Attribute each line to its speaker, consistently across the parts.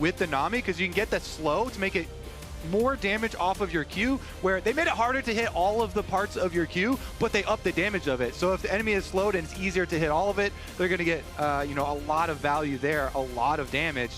Speaker 1: with the Nami, because you can get the slow to make it more damage off of your Q, where they made it harder to hit all of the parts of your Q, but they up the damage of it. So if the enemy is slowed and it's easier to hit all of it, they're going to get you know, a lot of value there, a lot of damage.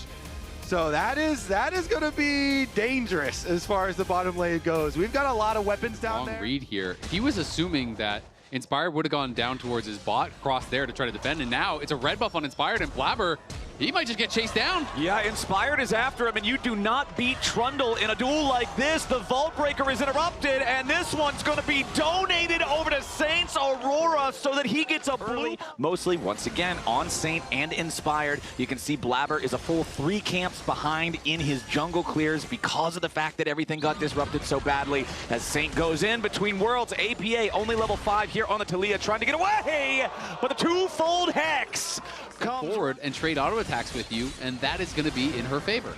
Speaker 1: So that is going to be dangerous as far as the bottom lane goes. We've got a lot of weapons down there.
Speaker 2: Long read here. He was assuming that Inspired would have gone down towards his bot, crossed there to try to defend, and now it's a red buff on Inspired, and Blabber, he might just get chased down.
Speaker 3: Yeah, Inspired is after him, and you do not beat Trundle in a duel like this. The Vault Breaker is interrupted, and this one's going to be donated over to Saint's Aurora so that he gets a early. Mostly, once again, on Saint and Inspired. You can see Blabber is a full 3 camps behind in his jungle clears because of the fact that everything got disrupted so badly. As Saint goes in between worlds, APA only level 5 here on the Taliyah, trying to get away, but the twofold Hex comes
Speaker 2: forward and trade auto attacks with you, and that is going to be in her favor.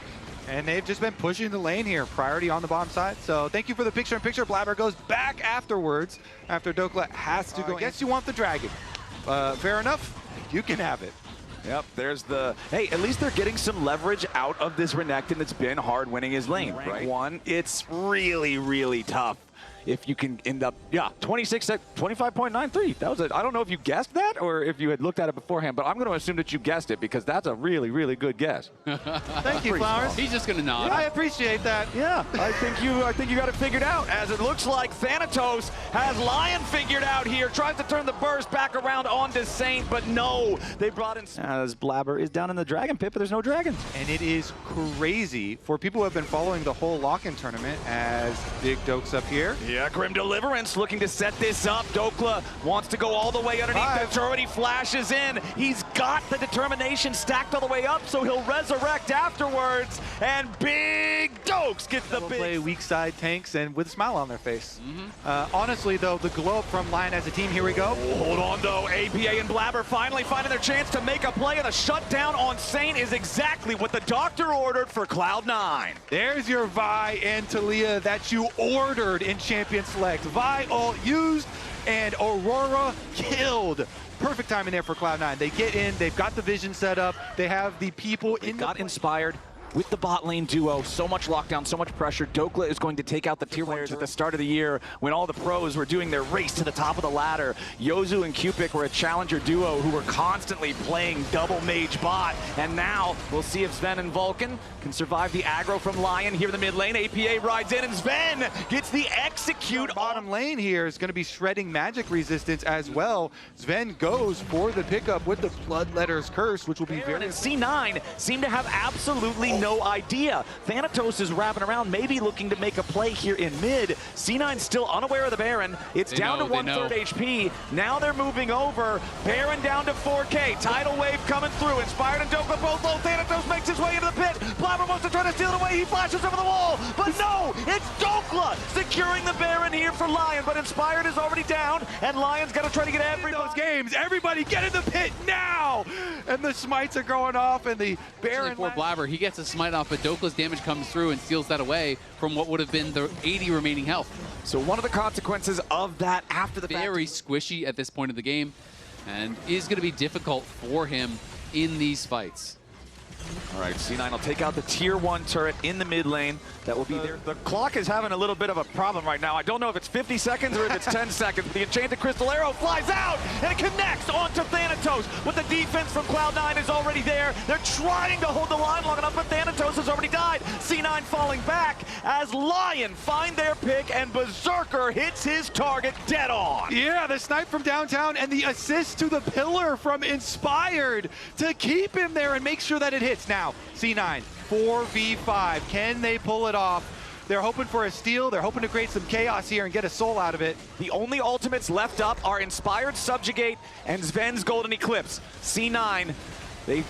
Speaker 1: And they've just been pushing the lane here, priority on the bottom side. So thank you for the picture-in-picture. Blabber goes back afterwards after Dokla has to go. I guess you want the dragon. Fair enough, you can have it.
Speaker 3: Yep, there's the... Hey, at least they're getting some leverage out of this Renekton that's been hard winning his lane. Right. One, it's really, really tough. If you can end up, yeah, 25.93. That was I don't know if you guessed that or if you had looked at it beforehand, but I'm going to assume that you guessed it because that's a really, really good guess.
Speaker 1: Thank you, Flowers.
Speaker 2: He's just going to nod.
Speaker 1: Yeah, I appreciate that.
Speaker 3: Yeah, I think you got it figured out, as it looks like Thanatos has Lyon figured out here, tries to turn the burst back around onto Saint, but no, they brought in... As Blabber is down in the Dragon Pit, but there's no dragons.
Speaker 1: And it is crazy for people who have been following the whole lock-in tournament as Big Doke's up here.
Speaker 3: Yeah, Grim Deliverance looking to set this up. Dokla wants to go all the way underneath the turret. He flashes in. He's got the determination stacked all the way up, so he'll resurrect afterwards. And Big Dokes gets the big...
Speaker 1: play weak side tanks and with a smile on their face. Honestly, though, the glow up from Lyon as a team, here we go.
Speaker 3: Hold on, though. APA and Blabber finally finding their chance to make a play, and the shutdown on Saint is exactly what the doctor ordered for Cloud9.
Speaker 1: There's your Vi and Taliyah that you ordered in Champion Select. Vi ult used and Aurora killed. Perfect timing there for Cloud9. They get in, they've got the vision set up, they have the people in.
Speaker 3: Got Inspired with the bot lane duo. So much lockdown, so much pressure. Dokla is going to take out the tier players at the start of the year when all the pros were doing their race to the top of the ladder. Yozu and Cupid were a challenger duo who were constantly playing double mage bot. And now we'll see if Sven and Vulcan can survive the aggro from Lyon here in the mid lane. APA rides in and Sven gets the execute.
Speaker 1: Bottom lane here is going to be shredding magic resistance as well. Sven goes for the pickup with the Bloodletter's Curse, which will be very...
Speaker 3: And C9 seem to have absolutely no idea. Thanatos is wrapping around, maybe looking to make a play here in mid. C9 still unaware of the Baron. It's down to 1/3 HP. Now they're moving over. Baron down to 4K. Tidal wave coming through. Inspired and Dokla both low. Thanatos makes his way into the pit. Blabber wants to try to steal it away. He flashes over the wall. But no, it's Dokla securing the Baron here for Lyon. But Inspired is already down, and Lyon's got to try to get those
Speaker 1: games. Everybody get in the pit now! And the smites are going off, and the Baron...
Speaker 2: For Blabber, he gets a smite off, but Dokla's damage comes through and steals that away from what would have been the 80 remaining health.
Speaker 3: So one of the consequences of that after the
Speaker 2: very squishy at this point of the game, and is going to be difficult for him in these fights.
Speaker 3: All right, C9 will take out the tier 1 turret in the mid lane. That will be there. The clock is having a little bit of a problem right now. I don't know if it's 50 seconds or if it's 10 seconds. But the Enchanted Crystal Arrow flies out and it connects onto Thanatos. But the defense from Cloud9 is already there. They're trying to hold the line long enough, but Thanatos has already died. C9 falling back as Lyon find their pick and Berserker hits his target dead on.
Speaker 1: Yeah, the snipe from downtown and the assist to the pillar from Inspired to keep him there and make sure that it hits. Now, C9, 4v5. Can they pull it off? They're hoping for a steal. They're hoping to create some chaos here and get a soul out of it.
Speaker 3: The only ultimates left up are Inspired Subjugate and Sven's Golden Eclipse. C9, they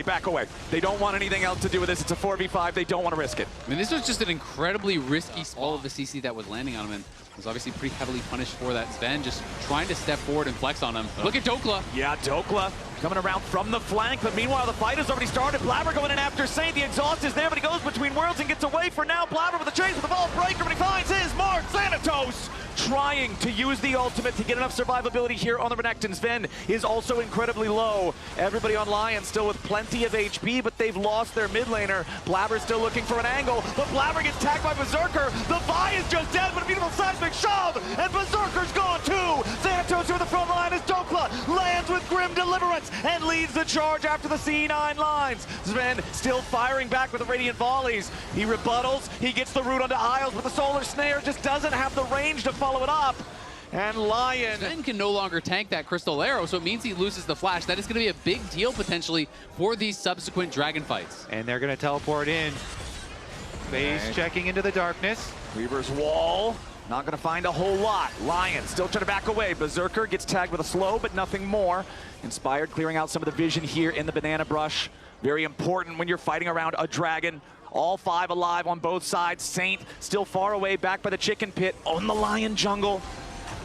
Speaker 3: back away. They don't want anything else to do with this. It's a 4v5. They don't want to risk it.
Speaker 2: I mean, this was just an incredibly risky all of the CC that was landing on him, and was obviously pretty heavily punished for that. Sven just trying to step forward and flex on him. Look at Dokla.
Speaker 3: Yeah, Dokla coming around from the flank, but meanwhile the fight has already started. Blabber going in after Saint. The exhaust is there, but he goes between worlds and gets away for now. Blabber with a chase with the Vault Breaker, but he finds his mark. Thanatos trying to use the ultimate to get enough survivability here on the Renekton. Sven is also incredibly low. Everybody on Lyon still with plenty of HP, but they've lost their mid laner. Blabber's still looking for an angle, but Blabber gets tagged by Berserker. The Vi is just dead, but a beautiful seismic shove, and Berserker's gone too. Thanatos to the front line as Dokla lands with Grim Deliverance and leads the charge after the C9 lines. Sven still firing back with the Radiant Volleys. He rebuttals, he gets the root onto Isles, but the Solar Snare just doesn't have the range to follow it up. And Lyon...
Speaker 2: Sven can no longer tank that Crystal Arrow, so it means he loses the flash. That is going to be a big deal potentially for these subsequent Dragon fights.
Speaker 1: And they're going to teleport in. FaZe checking into the darkness.
Speaker 3: Reaver's wall, not going to find a whole lot. Lyon still trying to back away. Berserker gets tagged with a slow, but nothing more. Inspired clearing out some of the vision here in the banana brush. Very important when you're fighting around a dragon. All 5 alive on both sides. Saint still far away, back by the chicken pit on the Lyon jungle.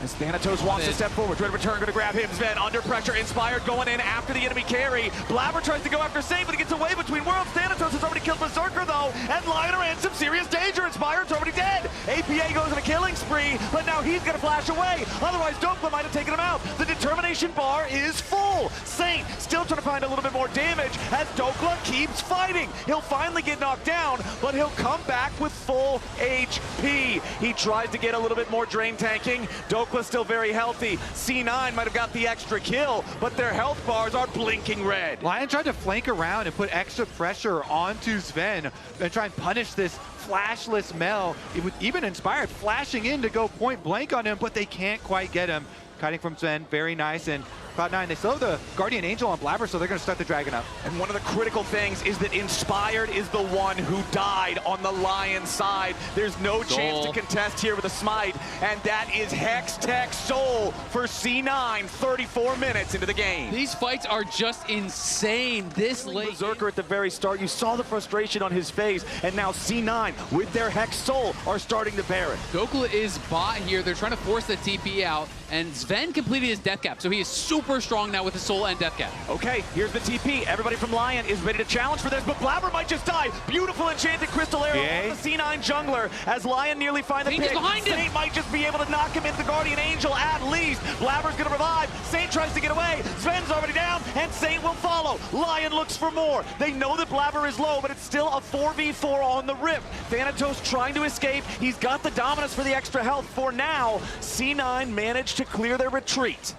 Speaker 3: As Thanatos wants to step forward, Dread Return going to grab him. Sven under pressure, Inspired going in after the enemy carry. Blabber tries to go after Saint, but he gets away between worlds. Thanatos has already killed Berserker though, and Lyon are in some serious danger. Inspired's already dead. APA goes on a killing spree, but now he's going to flash away. Otherwise, Dokla might have taken him out. The determination bar is full. Saint still trying to find a little bit more damage as Dokla keeps fighting. He'll finally get knocked down, but he'll come back with full HP. He tries to get a little bit more drain tanking. Dokla's still very healthy. C9 might have got the extra kill, but their health bars are blinking red.
Speaker 1: Lyon tried to flank around and put extra pressure onto Sven and try and punish this flashless Mel. Even Inspired flashing in to go point blank on him, but they can't quite get him. Kiting from Sven, very nice. And Cloud9, they still have the Guardian Angel on Blabber, so they're going to start the Dragon up.
Speaker 3: And one of the critical things is that Inspired is the one who died on the Lyon side. There's no chance to contest here with a smite, and that is Hex Tech Soul for C9, 34 minutes into the game.
Speaker 2: These fights are just insane this late.
Speaker 3: Berserker at the very start, you saw the frustration on his face, and now C9 with their Hex Soul are starting to bear it.
Speaker 2: Dokla is bot here. They're trying to force the TP out, and Sven completed his death cap, so he is super strong now with his soul and death cap.
Speaker 3: Okay, here's the TP. Everybody from Lyon is ready to challenge for this, but Blabber might just die. Beautiful enchanted crystal arrow on the C9 jungler as Lyon nearly find the pick. Saint might just be able to knock him into the Guardian Angel at least. Blabber's gonna revive. Saint tries to get away. Sven's already down, and Saint will follow. Lyon looks for more. They know that Blabber is low, but it's still a 4v4 on the Rift. Thanatos trying to escape. He's got the dominance for the extra health for now. C9 managed to clear their retreat.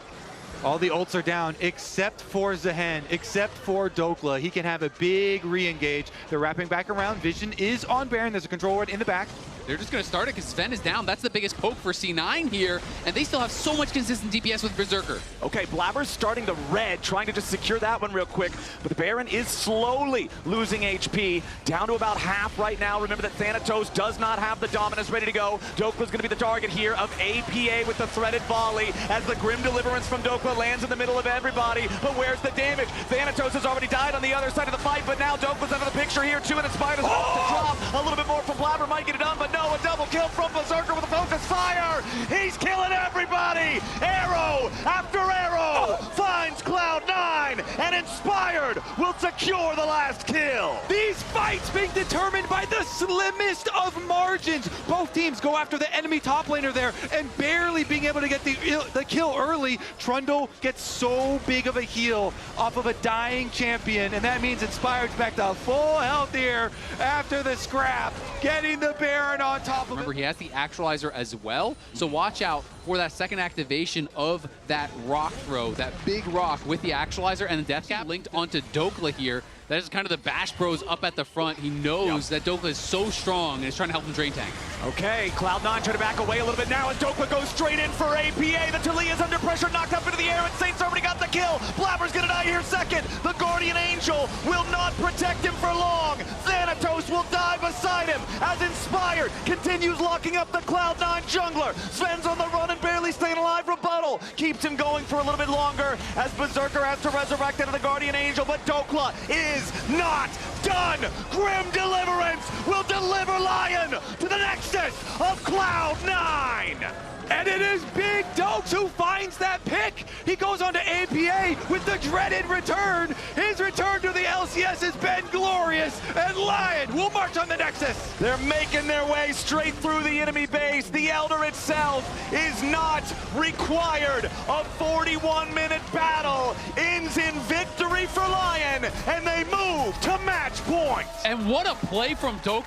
Speaker 1: All the ults are down except for Zehen, except for Dokla. He can have a big re-engage. They're wrapping back around. Vision is on Baron. There's a control ward in the back.
Speaker 2: They're just going to start it because Sven is down. That's the biggest poke for C9 here, and they still have so much consistent DPS with Berserker.
Speaker 3: Okay, Blabber's starting the red, trying to just secure that one real quick, but the Baron is slowly losing HP, down to about half right now. Remember that Thanatos does not have the dominance ready to go. Dokla's going to be the target here of APA with the threaded volley as the Grim Deliverance from Dokla lands in the middle of everybody, but where's the damage? Thanatos has already died on the other side of the fight, but now Dokla's out of the picture here too, and Inspired is about to drop. A little bit more from Blabber might get it done, but no, a double kill from Berserker with a focus fire. He's killing everybody. Arrow after arrow finds Cloud9, and Inspired will secure the last kill.
Speaker 1: These fights being determined by the slimmest of margins. Both teams go after the enemy top laner there and barely being able to get the kill early. Trundle gets so big of a heal off of a dying champion, and that means Inspired's back to full health here after the scrap, getting the Baron on top of
Speaker 2: Remember,
Speaker 1: it.
Speaker 2: he has the Actualizer as well, so watch out for that second activation of that rock throw, that big rock with the Actualizer and the death cap linked onto Dokla here. That is kind of the Bash Bros up at the front. He knows that Dokla is so strong and is trying to help him drain tank.
Speaker 3: Okay, Cloud9 trying to back away a little bit now, and Dokla goes straight in for APA. The Talia is under pressure, knocked up into the air, and Saint's already got the kill. Blabber's gonna die here second. The Guardian Angel will not protect him for long. Thanatos will die beside him as Inspired continues locking up the Cloud9 jungler. Sven's on the run and barely staying alive. Rebuttal keeps him going for a little bit longer as Berserker has to resurrect out of the Guardian Angel, but Dokla is not done. Grim Deliverance will deliver Lyon to the nexus of Cloud9.
Speaker 1: And it is Big Dokes who finds that pick. He goes on to APA with the dreaded return. His return to the LCS has been glorious, and Lyon will march on the Nexus.
Speaker 3: They're making their way straight through the enemy base. The Elder itself is not required. A 41-minute battle ends in victory for Lyon, and they move to match point.
Speaker 2: And what a play from Doke.